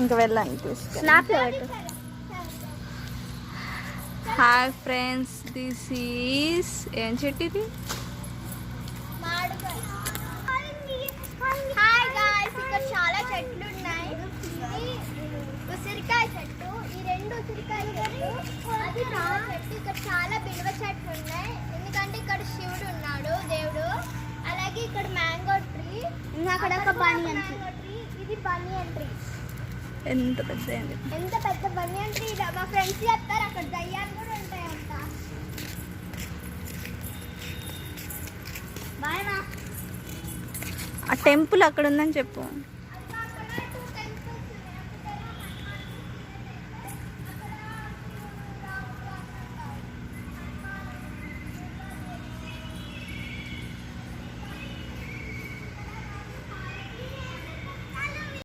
ఇంకా వెళ్ళండి తీసుకెళ్ళి. హాయ్ ఫ్రెండ్స్, దిస్ ఈస్ ఏం చెట్టు ఇది? హాయ్ గాయ్స్, ఇక్కడ చాలా చెట్లు ఉన్నాయి. ఇది ఉసిరికాయ చెట్టు, ఈ రెండు ఉసిరికాయ చెట్టు, అది రామ చెట్టు. ఇక్కడ చాలా బిల్వ చెట్లు ఉన్నాయి, ఎందుకంటే ఇక్కడ శివుడు ఉన్నాడు, దేవుడు. అలాగే ఇక్కడ మ్యాంగో ట్రీ, అక్కడ ఒక బనియన్ ట్రీ. ఇది బనియన్ ట్రీ. ఎంత పెద్ద బనియన్ ట్రీ. మా ఫ్రెండ్స్ చెప్తారు అక్కడ దయ్యాలు కూడా ఉంటాయంట. బాయ్ మా. ఆ టెంపుల్ అక్కడ ఉందని చెప్పు.